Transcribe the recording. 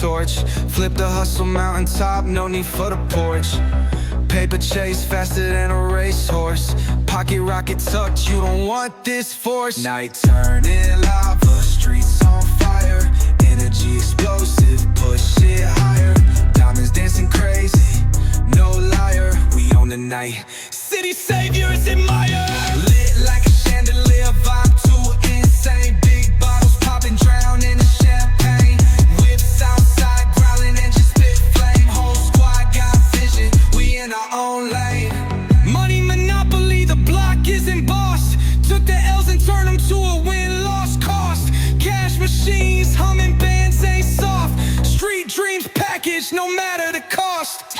torch. Flip the hustle mountaintop, no need for the porch. Paper chase faster than a racehorse. Pocket rocket tucked, you don't want this force. Night turning lava, streets on fire. Energy explosive, push it higher. Diamonds dancing crazy, no liar. We own the night, city saviors admire. Lit like a chandelier, vibe too insane. Big bottles popping, drowning in champagne. Whips outside, growling and just spit flame. Whole squad got vision, we in our own lane. Money monopoly, the block is embossed. Took the L's and turned them to a win-loss cost. Cash machines, humming bands ain't soft. Street dreams packaged, no matter the cost.